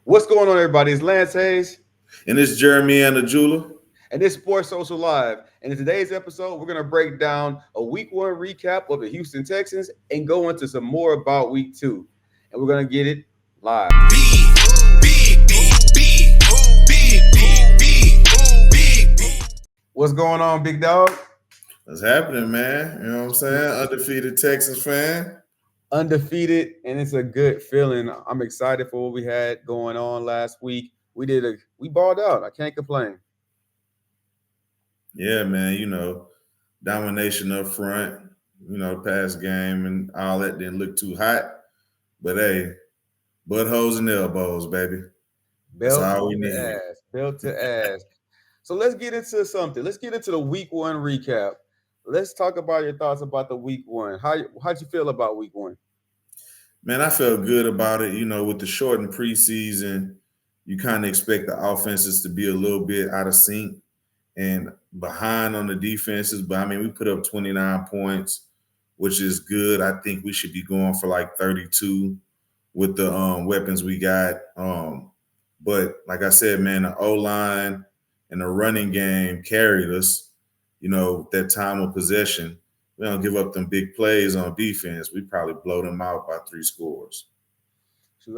What's going on, everybody? It's Lance Hayes, And it's Jeremy and Ajula. and this is Sports Social Live. And in today's episode, we're going to break down a week one recap of the Houston Texans and go into some more about week two. And we're going to get it live. What's going on, big dog? What's happening, man? You know what I'm saying? Undefeated Texans fan. Undefeated, and it's a good feeling. I'm excited for what we had going on last week. We balled out. I can't complain. Yeah, man. Domination up front. Past game and all that didn't look too hot. But hey, buttholes and elbows, baby. That's Belt all we to need. ass, belt to ass. So let's get into something. Let's get into the week one recap. Let's talk about your thoughts about the week one. How'd you feel about week one? Man, I felt good about it. With the shortened preseason, you kind of expect the offenses to be a little bit out of sync and behind on the defenses. But I mean, we put up 29 points, which is good. I think we should be going for like 32 with the weapons we got. But like I said, man, the O-line and the running game carried us, that time of possession. We don't give up them big plays on defense. We probably blow them out by 3 scores.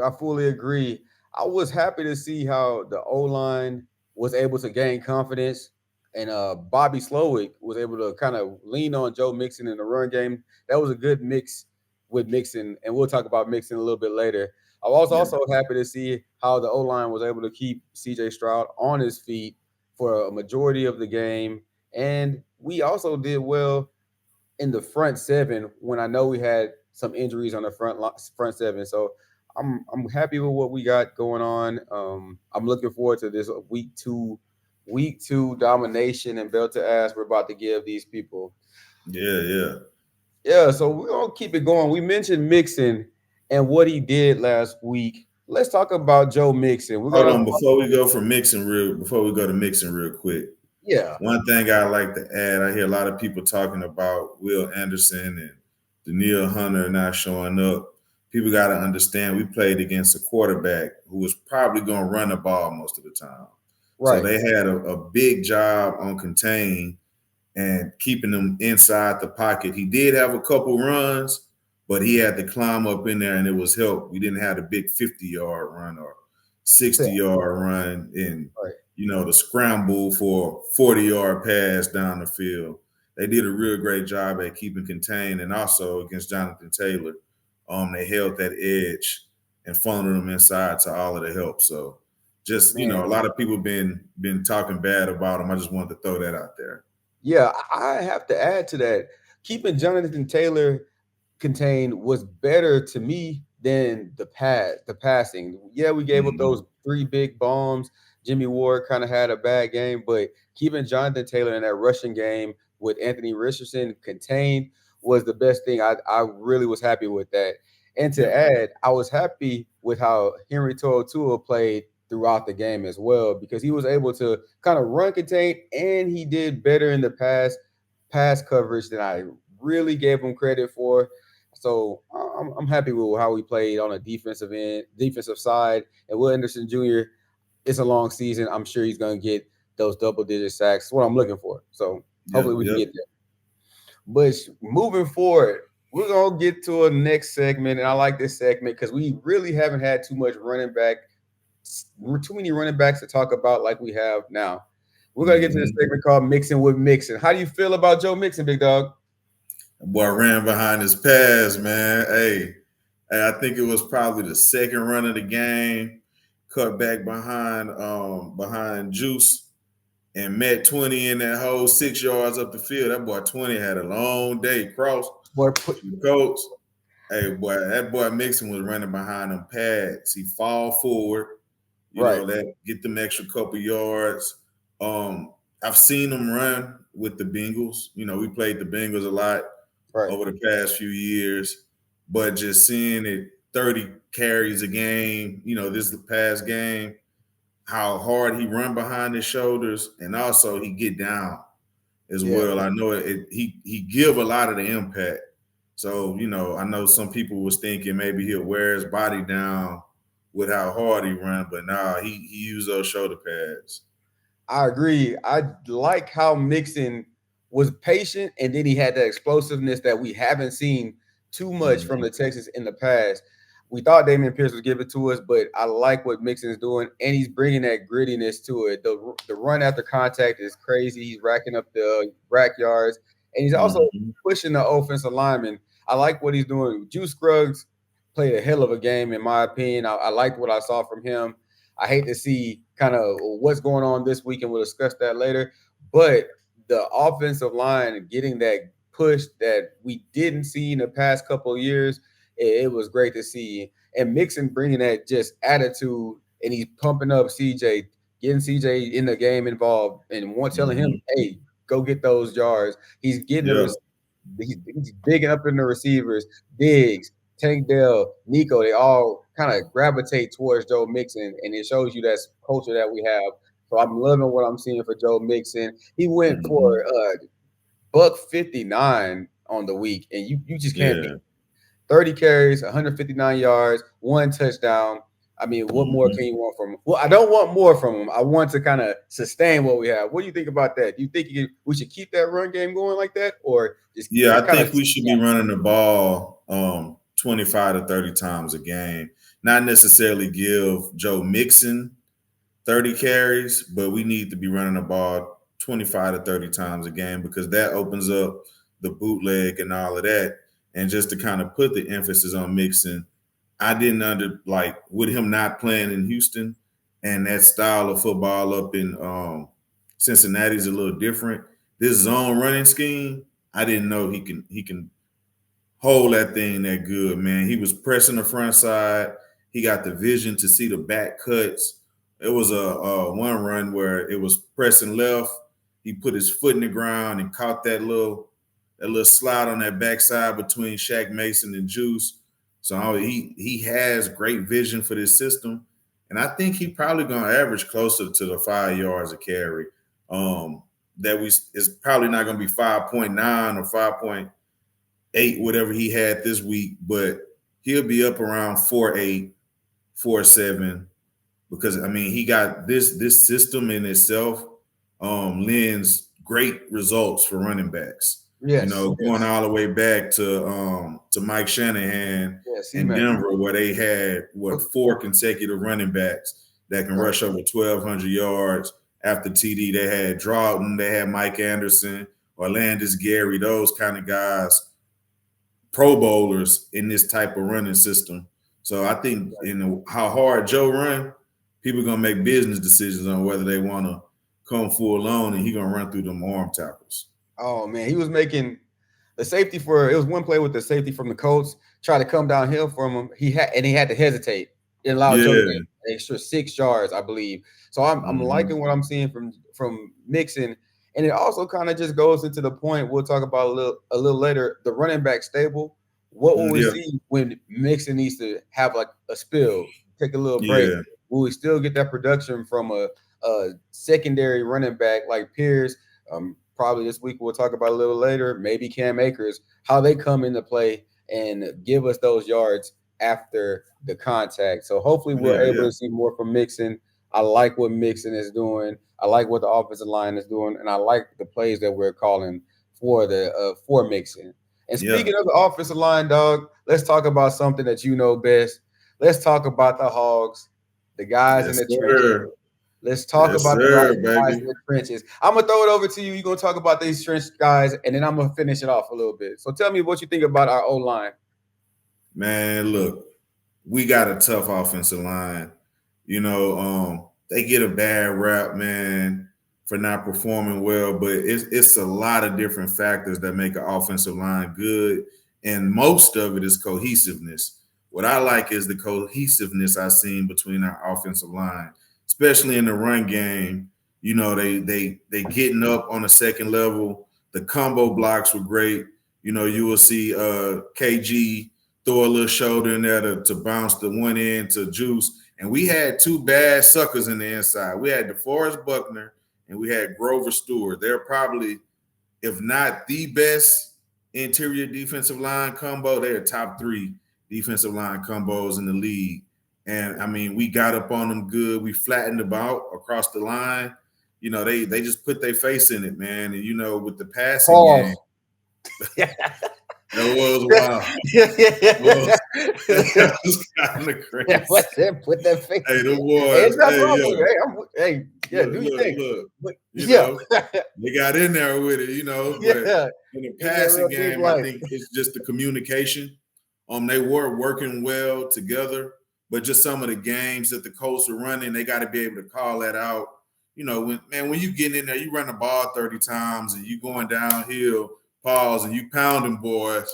I fully agree. I was happy to see how the O line was able to gain confidence, and Bobby Slowick was able to kind of lean on Joe Mixon in the run game. That was a good mix with Mixon, and we'll talk about Mixon a little bit later. I was Yeah. also happy to see how the O line was able to keep CJ Stroud on his feet for a majority of the game, and we also did well in the front seven when I know we had some injuries on the front seven. So I'm happy with what we got going on. I'm looking forward to this week two domination and belt to ass we're about to give these people. Yeah, yeah. Yeah, so we're gonna keep it going. We mentioned Mixon and what he did last week. Let's talk about Joe Mixon. We're Hold gonna on, before we go to mixing real quick. yeah, One thing I like to add, I hear a lot of people talking about Will Anderson and Daniil Hunter not showing up. People got to understand we played against a quarterback who was probably going to run the ball most of the time. So right. they had a big job on contain and keeping them inside the pocket. He did have a couple runs, but he had to climb up in there and it was help. We didn't have the big 50-yard run or Yeah, 60-yard run and right. the scramble for a 40-yard pass down the field. They did a real great job at keeping contained, and also against Jonathan Taylor, they held that edge and funneled them inside to all of the help. So just a Man. lot of people been talking bad about him. I just wanted to throw that out there. Yeah, I have to add to that. Keeping Jonathan Taylor contained was better to me than the passing. Yeah, we gave up Mhm. those three big bombs. Jimmy Ward kind of had a bad game, but keeping Jonathan Taylor in that rushing game with Anthony Richardson contained was the best thing. I really was happy with that. And to Yeah. add, I was happy with how Henry Tua played throughout the game as well because he was able to kind of run contain and he did better in the pass coverage than I really gave him credit for. So I'm happy with how we played on a defensive side. And Will Anderson Jr. It's a long season. I'm sure he's going to get those double digit sacks. That's what I'm looking for. So Yep. hopefully we can Yep. get there. But moving forward, we're gonna get to a next segment, and I like this segment because we really haven't had too many running backs to talk about like we have now. We're gonna get to this Mhm. segment called Mixing with Mixon. How do you feel about Joe Mixon, big dog? That boy ran behind his pass, man. Hey, I think it was probably the second run of the game. Cut back behind Juice and met 20 in that hole 6 yards up the field. That boy 20 had a long day. Cross Boy, put the coach. Hey, boy, that boy Mixon was running behind them pads. He fall forward, right, that get them extra couple yards. I've seen him run with the Bengals. We played the Bengals a lot right. over the past few years, but just seeing it 30 carries a game, this past game, how hard he run behind his shoulders, and also he get down as Yeah, well. I know he give a lot of the impact. So I know some people was thinking maybe he'll wear his body down with how hard he run. But nah, he used those shoulder pads. I agree. I like how Mixon was patient, and then he had that explosiveness that we haven't seen too much from Mhm. the Texans in the past. We thought Damian Pierce would give it to us, but I like what Mixon is doing, and he's bringing that grittiness to it. The run after contact is crazy. He's racking up the rack yards, and he's also Mhm. pushing the offensive lineman. I like what he's doing. Juice Scruggs played a hell of a game, in my opinion. I liked what I saw from him. I hate to see kind of what's going on this week, and we'll discuss that later. But the offensive line getting that push that we didn't see in the past couple of years, it was great to see. And Mixon bringing that just attitude, and he's pumping up CJ, getting CJ in the game involved, and one telling him, Mhm. "Hey, go get those yards." He's getting Yeah. he's digging up in the receivers, Diggs, Tank Dell, Nico. They all kind of gravitate towards Joe Mixon, and it shows you that culture that we have. So I'm loving what I'm seeing for Joe Mixon. He went for Mhm. buck 59 on the week, and you just can't beat Yeah. 30 carries, 159 yards, one touchdown. I mean, what more Mhm. can you want from him? Well, I don't want more from him. I want to kind of sustain what we have. What do you think about that? Do you think we should keep that run game going like that, or Yeah, I kind of? think we should be running the ball 25 to 30 times a game. Not necessarily give Joe Mixon 30 carries, but we need to be running the ball 25 to 30 times a game because that opens up the bootleg and all of that. And just to kind of put the emphasis on Mixon, I didn't like with him not playing in Houston and that style of football up in Cincinnati is a little different. This zone running scheme, I didn't know he can hold that thing that good, man. He was pressing the front side. He got the vision to see the back cuts. It was a one run where it was pressing left. He put his foot in the ground and caught that little slide on that backside between Shaq Mason and Juice. So he has great vision for this system, and I think he probably gonna average closer to the 5 yards a carry. Um, that we is probably not gonna be 5.9 or 5.8, whatever he had this week, but he'll be up around 4.8, 4.7, because I mean he got this system in itself lends great results for running backs. You Yes, know, going yes, all the way back to Mike Shanahan yes. and C-Mac. Denver, where they had four consecutive running backs that can Right. rush over 1,200 yards. After TD, they had Droughton, they had Mike Anderson, Orlandis Gary, those kind of guys, Pro Bowlers in this type of running system. So I think how hard Joe run, people gonna make business decisions on whether they want to come full on, and he gonna run through them arm tackles. Oh man, he was making the safety for it was one play with the safety from the Colts try to come downhill from him. He had to hesitate. It allowed Joe to Yeah. get an extra 6 yards, I believe. So I'm Mm-hmm. liking what I'm seeing from Mixon, and it also kind of just goes into the point we'll talk about a little later. The running back stable. What will we Yeah. see when Mixon needs to have like a spill, take a little break? Yeah. Will we still get that production from a secondary running back like Pierce? Probably this week we'll talk about a little later. Maybe Cam Akers, how they come into play and give us those yards after the contact. So hopefully we're Yeah. able Yeah. to see more from Mixon. I like what Mixon is doing. I like what the offensive line is doing, and I like the plays that we're calling for Mixon. And Yeah. speaking of the offensive line, dog, let's talk about something that you know best. Let's talk about the Hogs, the guys in Yes, the trenches. sir. Let's talk Yes, about the sir, guys baby. in the trenches. I'm gonna throw it over to you. You're gonna talk about these trench guys, and then I'm gonna finish it off a little bit. So tell me what you think about our O line. Man, look, we got a tough offensive line. You know, they get a bad rap, man, for not performing well, but it's a lot of different factors that make an offensive line good, and most of it is cohesiveness. What I like is the cohesiveness I've seen between our offensive line, especially in the run game. You know, they getting up on the second level. The combo blocks were great. You know, you will see KG throw a little shoulder in there to bounce the one end to Juice. And we had two bad suckers in the inside. We had DeForest Buckner and we had Grover Stewart. They're probably, if not the best interior defensive line combo, they're top three defensive line combos in the league. And I mean, we got up on them good. We flattened them out across the line. You know, they just put their face in it, man. And you know, with the passing game, Pause. Yeah. that was wild. That was kind of crazy. What's that? Put that face. Hey, the Hey, it's boys. not Hey, wrong yo, with it. Hey, yeah, look, do your look, thing. look. But You yeah, know, they got in there with it. You know, but yeah, in the give me a passing real big game, I light. think it's just the communication. They were working well together, but just some of the games that the Colts are running, they got to be able to call that out. You know, when you get in there, you run the ball 30 times and you going downhill, pause, and you pounding boys.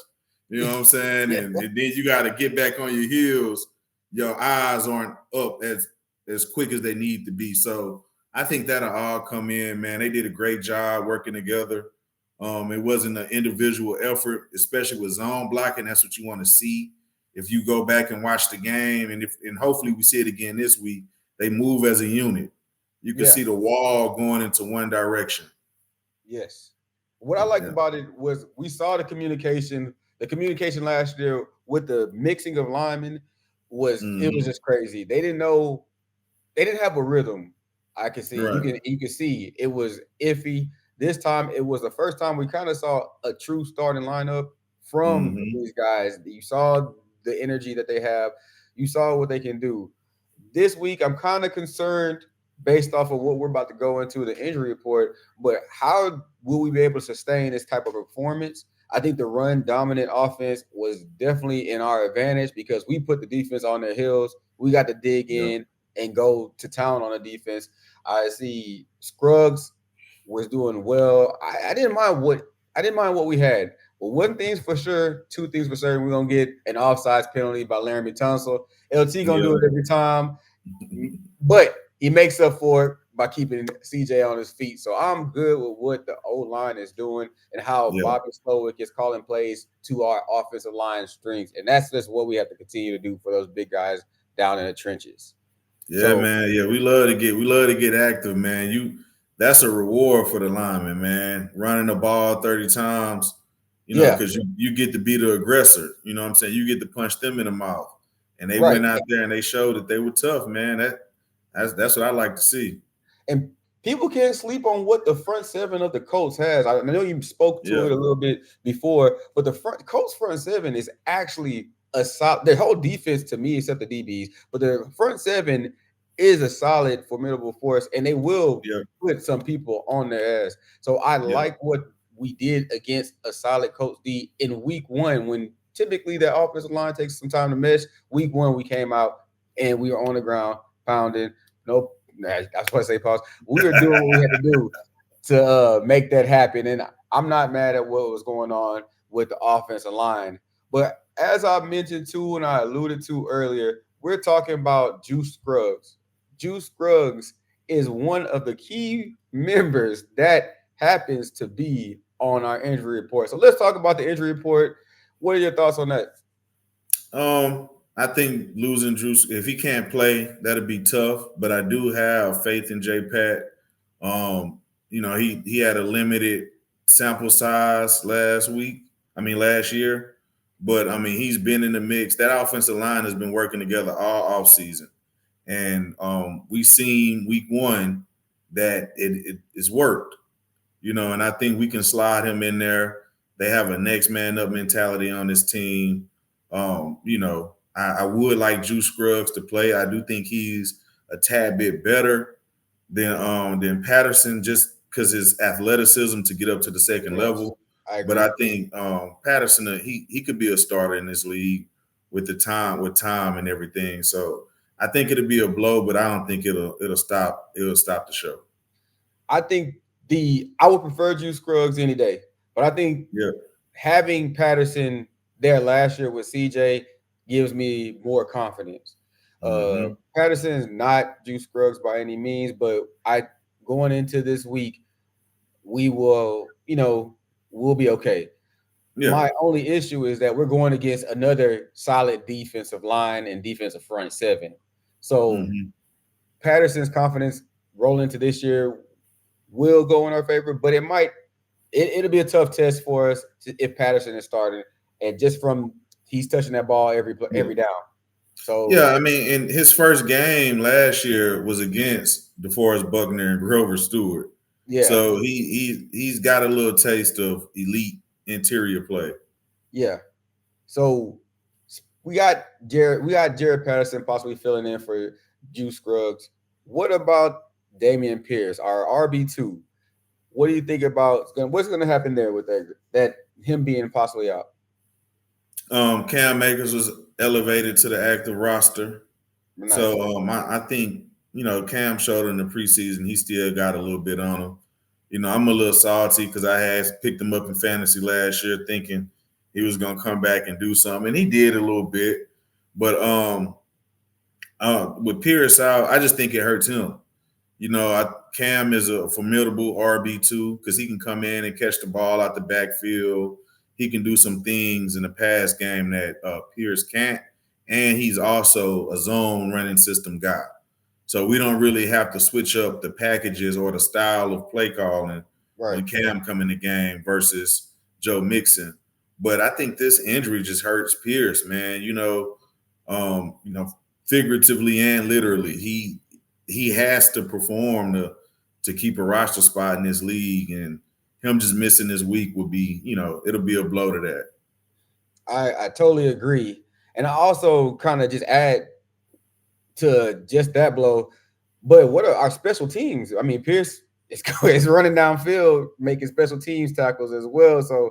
You know what I'm saying? Yeah, And then you got to get back on your heels. Your eyes aren't up as quick as they need to be. So I think that'll all come in, man. They did a great job working together. It wasn't an individual effort, especially with zone blocking. That's what you want to see. If you go back and watch the game, and hopefully we see it again this week, they move as a unit. You can yeah, see the wall going into one direction. yes. What I liked Yeah. about it was we saw the communication last year with the mixing of linemen it was Mm-hmm. just crazy. They didn't know, they didn't have a rhythm. I can see Right. you can see it was iffy. This time it was the first time we kind of saw a true starting lineup from Mm-hmm. these guys. You saw the energy that they have. You saw what they can do. This week I'm kind of concerned based off of what we're about to go into the injury report, but how will we be able to sustain this type of performance? I think the run dominant offense was definitely in our advantage because we put the defense on their heels. We got to dig Yeah. in and go to town on the defense. I see Scruggs was doing well. I didn't mind what we had. But one thing's for sure, two things for certain, we're gonna get an offsides penalty by Laramie Tunsil. LT gonna do Yeah. it every time, but he makes up for it by keeping CJ on his feet. So I'm good with what the O line is doing and how Yeah. Bobby Slowick is calling plays to our offensive line strengths. And that's just what we have to continue to do for those big guys down in the trenches. Yeah, So man. Yeah, we love to get active, man. That's a reward for the lineman, man. Running the ball 30 times, yeah, because you get to be the aggressor. You know what I'm saying? You get to punch them in the mouth. And they right. went out there and they showed that they were tough, man. That's what I like to see. And people can't sleep on what the front seven of the Colts has. I know you spoke to Yeah, it a little bit before, but the Colts front seven is actually a solid. Their whole defense to me, except the DBs, but the front seven is a solid, formidable force, and they will yeah, put some people on their ass. So I yeah, like what we did against a solid Colts D in week one when typically that offensive line takes some time to mesh. Week one, we came out and we were on the ground pounding. No, I was supposed to say pause. We were doing what we had to do to make that happen. And I'm not mad at what was going on with the offensive line. But as I mentioned too, and I alluded to earlier, we're talking about Juice Scruggs. Juice Scruggs is one of the key members that happens to be on our injury report. So let's talk about the injury report. What are your thoughts on that? I think losing Drew, if he can't play, that'll be tough. But I do have faith in J Pat. He had a limited sample size last year. But I mean, he's been in the mix. That offensive line has been working together all off season. And we seen week one that it's worked, and I think we can slide him in there. They have a next man up mentality on this team. I would like Juice Scruggs to play. I do think he's a tad bit better than Patterson just because his athleticism to get up to the second Yes, level. I But agree. I think Patterson, he could be a starter in this league with time and everything. So I think it'll be a blow, but I don't think it'll stop the show. I would prefer Juice Scruggs any day, but I think Yeah. having Patterson there last year with CJ gives me more confidence. Mm-hmm. Patterson is not Juice Scruggs by any means, but I going into this week, we will, we'll be okay. Yeah. My only issue is that we're going against another solid defensive line and defensive front seven. So Mm-hmm. Patterson's confidence rolling into this year will go in our favor, but it'll be a tough test for us if Patterson is starting. And just from he's touching that ball every Yeah. down. So Yeah, I mean, in his first game last year was against DeForest Buckner and Grover Stewart. yeah, So he's got a little taste of elite interior play. yeah. So we got Jared Patterson possibly filling in for Juice Scruggs. What about Damian Pierce, our RB2? What do you think about what's going to happen there with that him being possibly out? Cam Akers was elevated to the active roster. Nice. So I think Cam showed in the preseason he still got a little bit on him. I'm a little salty because I had picked him up in fantasy last year, thinking he was gonna come back and do something, and he did a little bit. But with Pierce out, I just think it hurts him. Cam is a formidable RB2 because he can come in and catch the ball out the backfield. He can do some things in the pass game that Pierce can't, and he's also a zone running system guy. So we don't really have to switch up the packages or the style of play calling Right. when Cam come in the game versus Joe Mixon. But I think this injury just hurts Pierce, man. Figuratively and literally, he has to perform to keep a roster spot in this league, and him just missing this week would be, it'll be a blow to that. I totally agree. And I also kind of just add to just that blow. But what are our special teams? I mean, Pierce is running downfield, making special teams tackles as well. So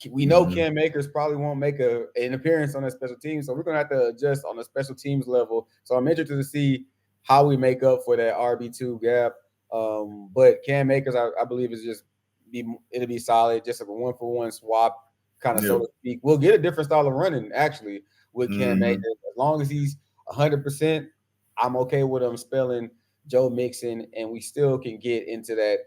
we know Mm-hmm. Cam Akers probably won't make an appearance on that special team. So we're gonna have to adjust on the special teams level. So I'm interested to see how we make up for that RB2 gap. But Cam Akers, I believe, is just it'll be solid, just like a 1-for-1 swap, kind of so Yep. to speak. We'll get a different style of running actually with Cam Akers. Mm-hmm. As long as he's 100%, I'm okay with him spelling Joe Mixon, and we still can get into that,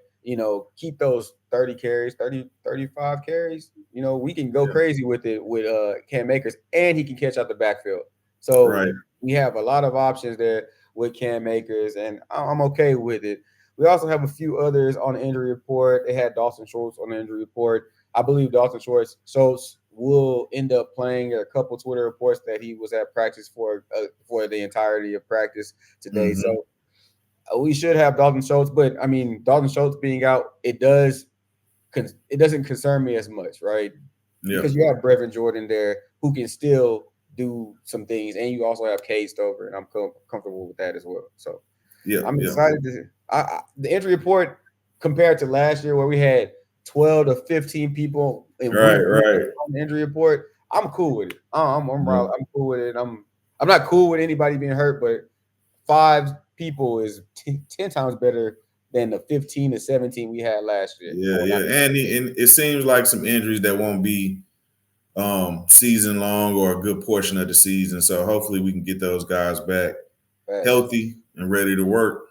keep those 30 carries, 30, 35 carries. We can go Yeah. crazy with it with Cam Akers, and he can catch out the backfield. So Right. we have a lot of options there with Cam Akers, and I'm okay with it. We also have a few others on the injury report. They had Dawson Schultz on the injury report. I believe Dawson Schultz will end up playing. A couple Twitter reports that he was at practice for the entirety of practice today. Mm-hmm. So we should have Dalton Schultz, but I mean, Dalton Schultz being out, it doesn't concern me as much, right? Yep. Because you have Brevin Jordan there who can still do some things, and you also have Cade Stover, and I'm comfortable with that as well. So Yep. I'm Yep. excited the injury report compared to last year where we had 12 to 15 people in Right. week one Right. on the injury report. I'm cool with it. Yep. I'm cool with it. I'm not cool with anybody being hurt, but 5 people is 10 times better than the 15 to 17 we had last year. Yeah, Or yeah, not and it seems like some injuries that won't be season long or a good portion of the season. So hopefully we can get those guys back facts. healthy and ready to work.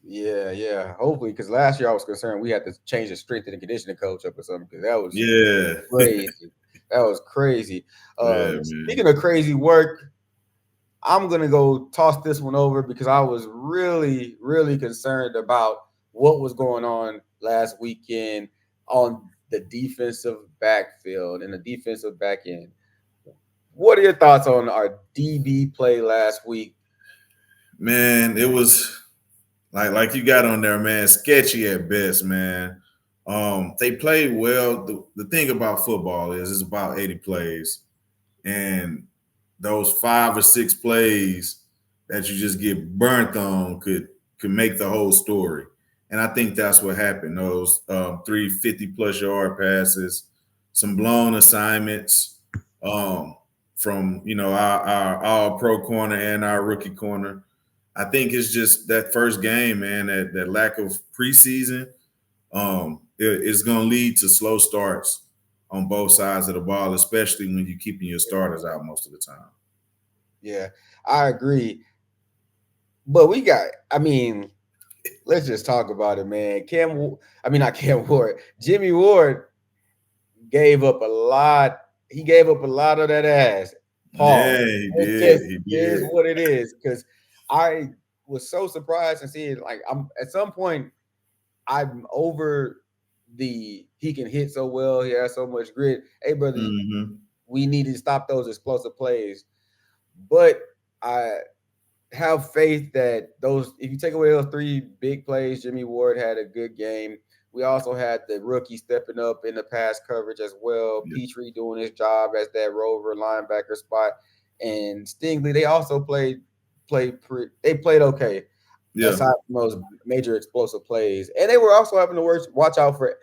Yeah, yeah. Hopefully, because last year I was concerned we had to change the strength and conditioning coach up or something because that was Yeah, crazy. That was crazy. yeah, man. Speaking of crazy work, I'm gonna go toss this one over because I was really, really concerned about what was going on last weekend on the defensive backfield and the defensive back end. What are your thoughts on our DB play last week? Man, it was like you got on there, man. Sketchy at best, man. They played well. The thing about football is it's about 80 plays, and those 5 or 6 plays that you just get burnt on could make the whole story. And I think that's what happened. Those 350+ yard passes, some blown assignments from our all pro corner and our rookie corner. I think it's just that first game, man. That lack of preseason is going to lead to slow starts on both sides of the ball, especially when you're keeping your starters out most of the time. Yeah, I agree. But I mean, let's just talk about it, man. Not Cam Ward. Jimmy Ward gave up a lot. He gave up a lot of that ass. Pause. Yeah, he It did. just He is did. what it is. Because I was so surprised to see it. Like I'm at some point, I'm over he can hit so well. He has so much grit. Hey, brother, Mm-hmm. we need to stop those explosive plays. But I have faith that those, if you take away those three big plays, Jimmy Ward had a good game. We also had the rookie stepping up in the pass coverage as well. Yeah, Petrie doing his job as that rover linebacker spot, and Stingley. They also they played okay, yeah, aside from those major explosive plays, and they were also having to watch out for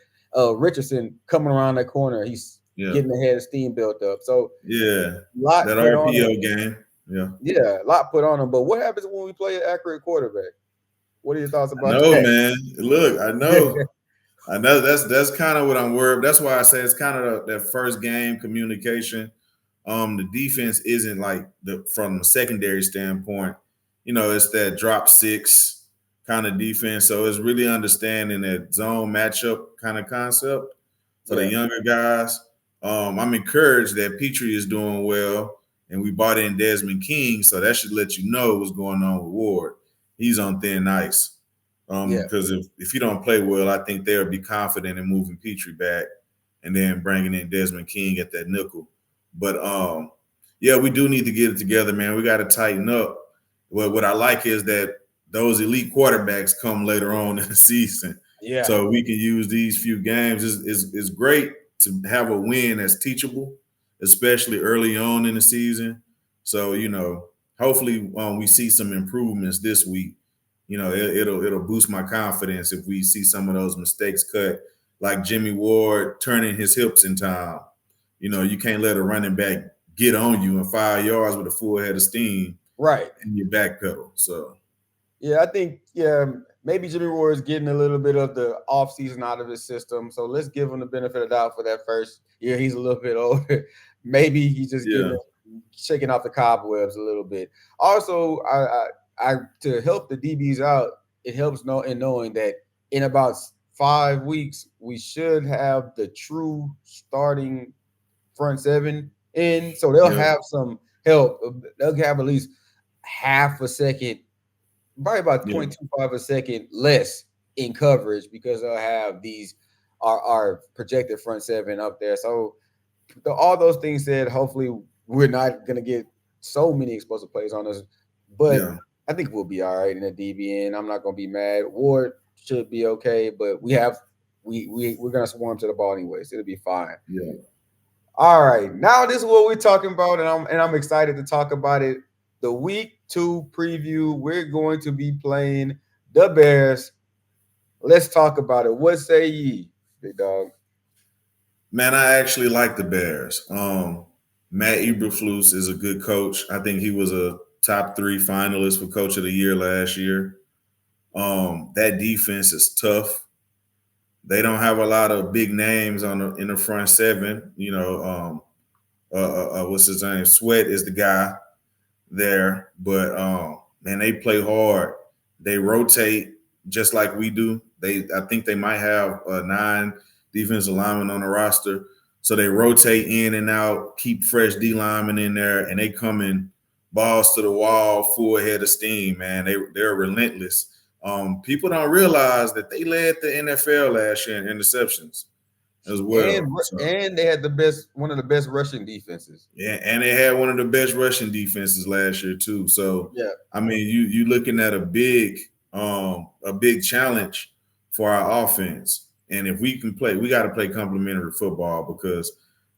Richardson coming around that corner. He's yeah, getting the head of steam built up. So yeah. lot That put on him. RPO game. Yeah. Yeah, a lot put on him. But what happens when we play an accurate quarterback? What are your thoughts I about know, that? man. Look, I know. I know that's kind of what I'm worried. That's why I say it's kind of that first game communication. The defense isn't like the from a secondary standpoint. It's that drop six kind of defense. So it's really understanding that zone matchup kind of concept for the Yeah, younger guys. I'm encouraged that Petrie is doing well, and we bought in Desmond King, so that should let you know what's going on with Ward. He's on thin ice. yeah, Because if you don't play well, I think they'll be confident in moving Petrie back and then bringing in Desmond King at that nickel. But yeah, we do need to get it together, man. We got to tighten up. What I like is that those elite quarterbacks come later on in the season, yeah, so we can use these few games. It's great to have a win that's teachable, especially early on in the season. So hopefully we see some improvements this week. It'll boost my confidence if we see some of those mistakes cut, like Jimmy Ward turning his hips in time. You can't let a running back get on you in 5 yards with a full head of steam right. in your back pedal. So Yeah, I think maybe Jimmy Ward is getting a little bit of the offseason out of his system. So let's give him the benefit of the doubt for that first year. He's a little bit older. Maybe he's just yeah, shaking off the cobwebs a little bit. Also, I to help the DBs out, it helps knowing that in about 5 weeks we should have the true starting front seven in, so they'll yeah, have some help. They'll have at least half a second, probably about yeah, 0.25 a second less in coverage because they'll have these our projected front seven up there. So all those things said, hopefully we're not gonna get so many explosive plays on us, but yeah, I think we'll be all right in the DBN. I'm not gonna be mad. Ward should be okay, but we're gonna swarm to the ball anyways. It'll be fine. yeah. All right, now this is what we're talking about, and I'm excited to talk about it. The week 2 preview. We're going to be playing the Bears. Let's talk about it. What say ye, big dog? Man, I actually like the Bears. Matt Eberflus is a good coach. I think he was a top 3 finalist for Coach of the Year last year. That defense is tough. They don't have a lot of big names in the front seven. What's his name? Sweat is the guy there, but man, they play hard. They rotate just like we do. I think they might have 9 defensive linemen on the roster, so they rotate in and out, keep fresh D linemen in there, and they come in balls to the wall, full head of steam. Man, they're relentless. People don't realize that they led the NFL last year in interceptions as And well. So and they had one of the best rushing defenses. yeah, and they had one of the best rushing defenses last year too. So Yeah, I mean, you looking at a big challenge for our offense. And if we can play, we got to play complementary football because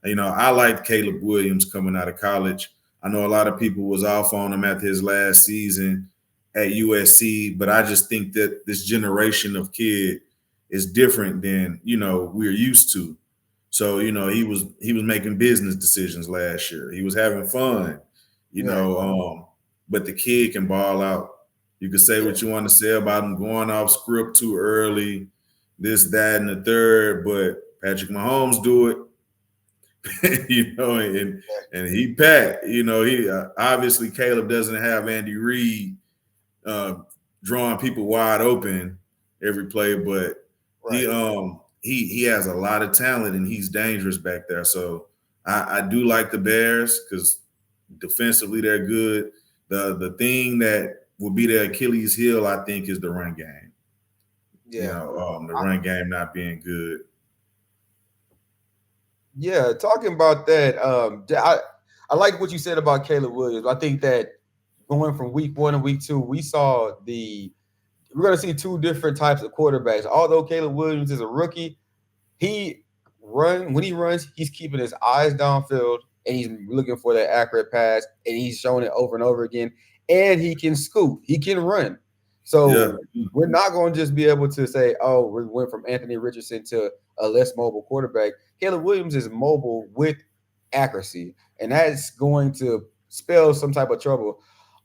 I liked Caleb Williams coming out of college. I know a lot of people was off on him after his last season at USC, but I just think that this generation of kid is different than we're used to. So he was making business decisions last year. He was having fun, yeah, but the kid can ball out. You can say yeah, what you want to say about him going off script too early, this, that, and the third. But Patrick Mahomes do it, and he packed. He obviously Caleb doesn't have Andy Reid uh, drawing people wide open every play, but he right. he has a lot of talent and he's dangerous back there. So I do like the Bears because defensively they're good. The thing that will be their Achilles heel, I think, is the run game. Yeah, The run game not being good. talking about that. I like what you said about Caleb Williams. I think that going from week 1 to week 2, we're going to see two different types of quarterbacks. Although Caleb Williams is a rookie, he when he runs, he's keeping his eyes downfield and he's looking for that accurate pass, and he's showing it over and over again. And he can scoop, he can run. Yeah. So we're not going to just be able to say, oh, we went from Anthony Richardson to a less mobile quarterback. Caleb Williams is mobile with accuracy, and that's going to spell some type of trouble.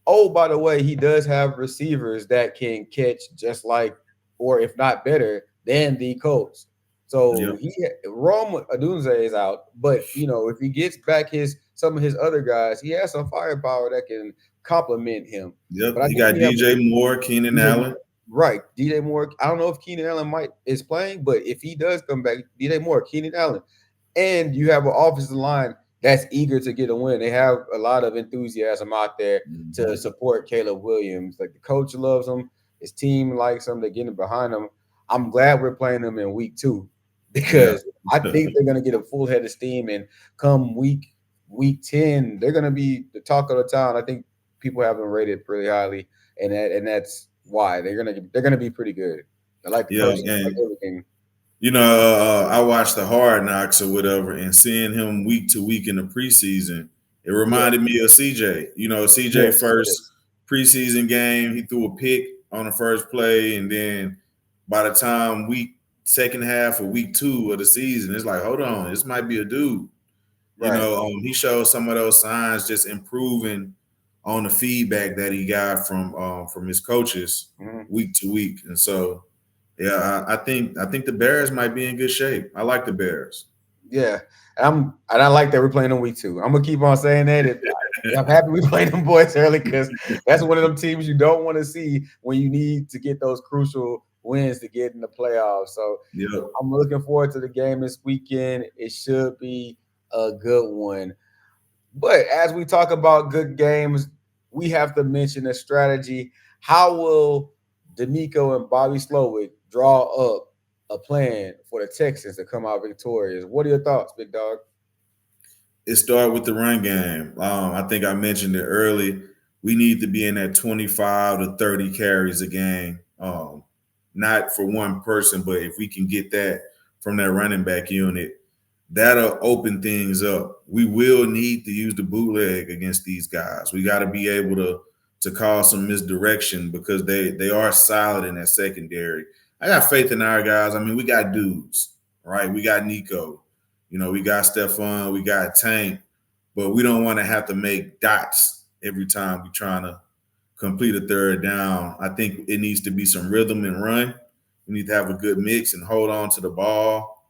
Oh, by the way, he does have receivers that can catch just like, or if not better than the Colts. Yep. So Rome Adunze is out, but if he gets back some of his other guys, he has some firepower that can complement him. Yep. But I He think got we have DJ Moore, Keenan DJ Allen. Moore, right? DJ Moore. I don't know if Keenan Allen is playing, but if he does come back, DJ Moore, Keenan Allen, and you have an offensive line that's eager to get a win. They have a lot of enthusiasm out there to Mhm. support Caleb Williams. Like the coach loves him, his team likes him. They're getting behind him. I'm glad we're playing them in week 2 Yeah. because I think they're going to get a full head of steam, and come week 10, they're going to be the talk of the town. I think people have them rated pretty highly, and that's why they're gonna be pretty good. I like the Yeah. coaching, I like And everything. I watched the Hard Knocks or whatever, and seeing him week to week in the preseason, it Yeah. reminded me of CJ. CJ Yes. first Yes. preseason game, he threw a pick on the first play, and then by the time second half of week 2 of the season, it's like, hold on, this might be a dude. Right. He showed some of those signs, just improving on the feedback that he got from his coaches Mhm. week to week, and so yeah, I think the Bears might be in good shape. I like the Bears. Yeah, and I like that we're playing them week 2. I'm gonna keep on saying that. I'm happy we played them boys early because that's one of them teams you don't want to see when you need to get those crucial wins to get in the playoffs. So Yep. I'm looking forward to the game this weekend. It should be a good one. But as we talk about good games, we have to mention a strategy. How will D'Amico and Bobby Slowick draw up a plan for the Texans to come out victorious? What are your thoughts, big dog? It started with the run game. I think I mentioned it early. We need to be in that 25 to 30 carries a game. Not for one person, but if we can get that from that running back unit, that'll open things up. We will need to use the bootleg against these guys. We got to be able to cause some misdirection because they are solid in that secondary. I got faith in our guys. I mean, we got dudes, right? We got Nico. We got Stephon, we got Tank, but we don't want to have to make dots every time we're trying to complete a third down. I think it needs to be some rhythm and run. We need to have a good mix and hold on to the ball.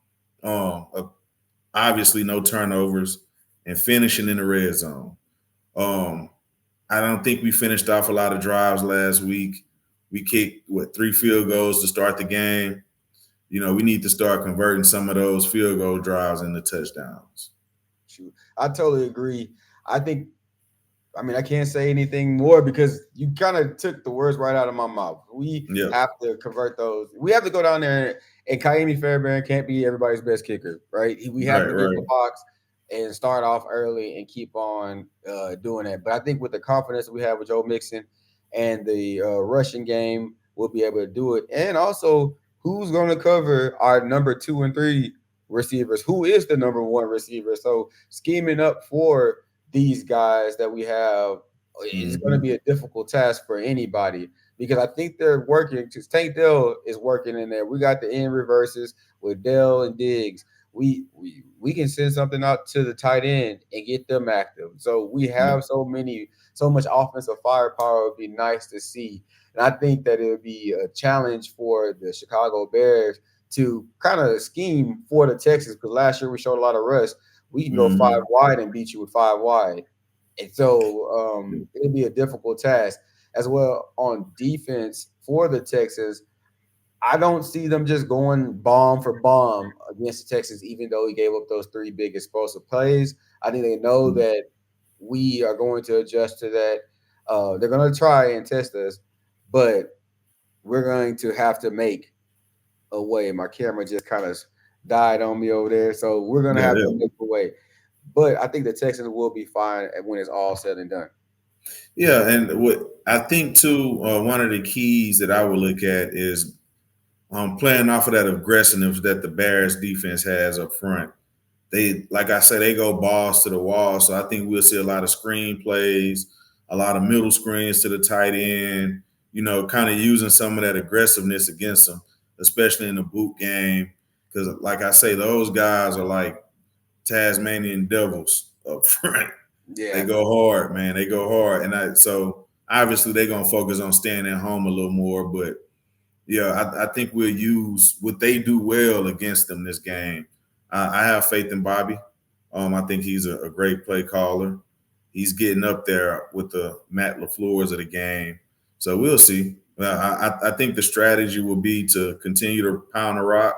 Obviously, no turnovers and finishing in the red zone. Um, I don't think we finished off a lot of drives last week. We kicked 3 field goals to start the game. We need to start converting some of those field goal drives into touchdowns. Shoot, I totally agree. I think I can't say anything more because you kind of took the words right out of my mouth. We Yep. have to convert those. We have to go down there, and Kaimi Fairbairn can't be everybody's best kicker, right? We have Right, to get in right. the box and start off early and keep on doing that. But I think with the confidence that we have with Joe Mixon and the rushing game, we'll be able to do it. And also, who's going to cover our number 2 and 3 receivers? Who is the number 1 receiver? So scheming up for these guys that we have is going to Mm-hmm. be a difficult task for anybody because I think they're working. Because Tank Dell is working in there. We got the end reverses with Dell and Diggs. We can send something out to the tight end and get them active. So we Yep. have so much offensive firepower. It would be nice to see, and I think that it would be a challenge for the Chicago Bears to kind of scheme for the Texans because last year we showed a lot of rust. We can go 5 Mm-hmm. wide and beat you with 5 wide. And so it'll be a difficult task as well on defense for the Texans. I don't see them just going bomb for bomb against the Texans, even though he gave up those 3 big explosive plays. I think they know that we are going to adjust to that. They're going to try and test us, but we're going to have to make a way. My camera just kind of died on me over there, so we're going to Yeah, have to yeah. make a way. But I think the Texans will be fine when it's all said and done. Yeah, and what I think too, one of the keys that I would look at is playing off of that aggressiveness that the Bears defense has up front. They, like I said, they go balls to the wall. So I think we'll see a lot of screen plays, a lot of middle screens to the tight end, kind of using some of that aggressiveness against them, especially in the boot game. Because, like I say, those guys are like Tasmanian devils up front. They Yeah, go hard, man. They go hard. So obviously they're going to focus on staying at home a little more. But yeah, I think we'll use what they do well against them this game. I have faith in Bobby. I think he's a great play caller. He's getting up there with the Matt LaFleur's of the game. So we'll see. I think the strategy will be to continue to pound the rock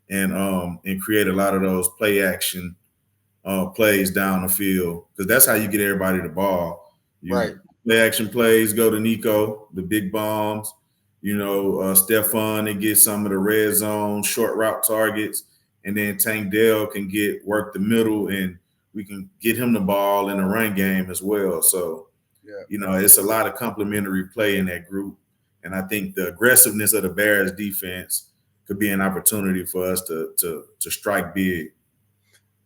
and create a lot of those play action plays down the field, because that's how you get everybody the ball. You right. play action plays, go to Nico, the big bombs, Stephon and get some of the red zone short route targets, and then Tank Dell can get work the middle, and we can get him the ball in the run game as well. So, Yeah. it's a lot of complementary play in that group, and I think the aggressiveness of the Bears defense could be an opportunity for us to strike big.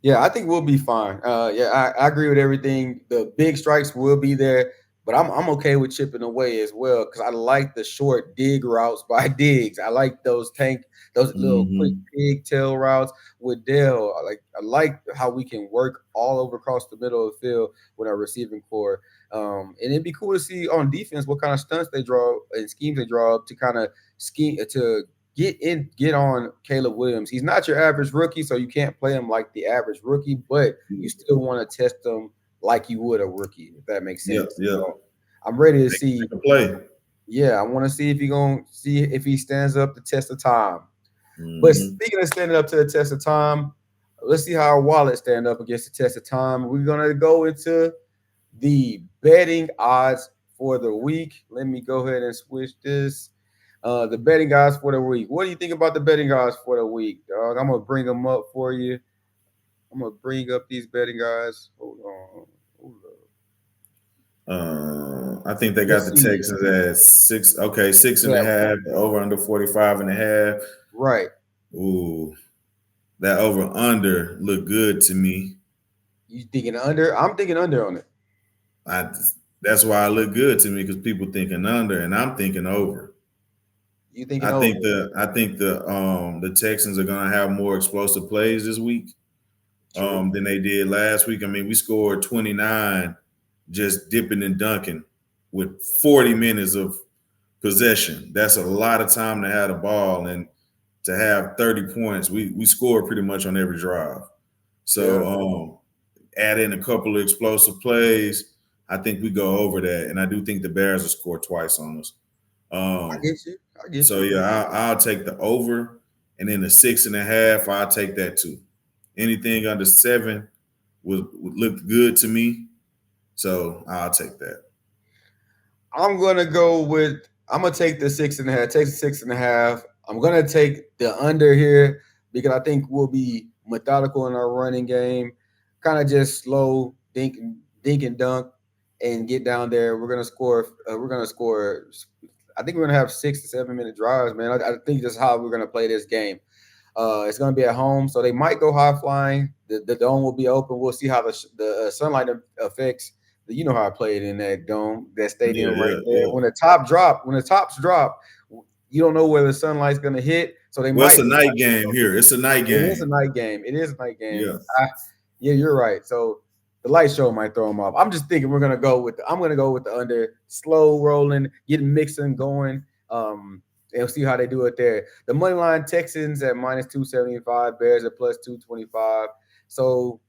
Yeah, I think we'll be fine. Yeah, I agree with everything. The big strikes will be there, but I'm okay with chipping away as well because I like the short dig routes by Diggs. I like those little quick Mm-hmm. pigtail routes with Dell. I like how we can work all over across the middle of the field with our receiving core. And it'd be cool to see on defense what kind of stunts they draw and schemes they draw up to kind of scheme to get on Caleb Williams. He's not your average rookie, so you can't play him like the average rookie, but you still want to test him like you would a rookie, if that makes Yep, sense. yep. So I'm ready to see. Make a play. Yeah, I want to see if he stands up the test of time. But Mm-hmm. speaking of standing up to the test of time, let's see how our wallet stand up against the test of time. We're gonna go into the betting odds for the week. Let me go ahead and switch this. The betting odds for the week. What do you think about the betting odds for the week, dog? I'm gonna bring them up for you. I'm gonna bring up these betting odds. Hold on. Hold up. I think they got Let's the see. Texans at six. Okay, six and Yeah, a half. Over under 45 and a half. right. Ooh, that over under look good to me. You thinking under? I'm thinking under on it. I That's why it look good to me, because people thinking under and I'm thinking over. You thinking I think over? the Texans are gonna have more explosive plays this week True. than they did last week. I mean, we scored 29 just dipping and dunking with 40 minutes of possession. That's a lot of time to have the ball, and to have 30 points. We scored pretty much on every drive. Yeah, So add in a couple of explosive plays, I think we go over that. And I do think the Bears will score twice on us. I Um, get you. I get so you. yeah, I'll take the over, and then the 6.5, I'll take that too. Anything under 7 would look good to me. So I'll take that. I'm gonna go with. I'm gonna take the 6.5. Take the 6.5. I'm gonna take the under here because I think we'll be methodical in our running game. Kind of just slow, dink and dunk, and get down there. We're gonna score. We're gonna score. I think we're gonna have 6 to 7 minute drives, man. I think that's how we're gonna play this game. It's going to be at home, so they might go high flying. The dome will be open. We'll see how the sunlight affects. You know how I played in that dome, that Yeah, stadium right yeah, there. yeah. When the tops drop, you don't know where the sunlight's going to hit, so they Well, it's might a be. night game here. It's a night It is a game. night game. It is a night game. Yeah. Yeah, you're right. So the light show might throw them off. I'm just thinking we're gonna go with. I'm gonna go with the under, slow rolling, getting mixing going. And see how they do it there. The money line Texans at -275, Bears at +225. So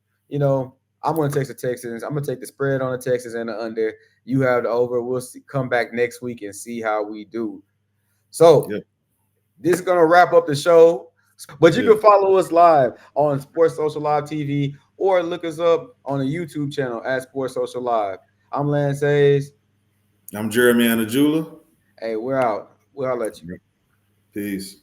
I'm gonna take the Texans. I'm gonna take the spread on the Texans and the under. You have the over. We'll see, come back next week and see how we do. So Yeah. this is gonna wrap up the show. But you Yeah. can follow us live on Sports Social Live TV or look us up on the YouTube channel at Sports Social Live. I'm Lance Hayes. I'm Jeremy Anajula. Hey, we're out. We'll let you. Peace.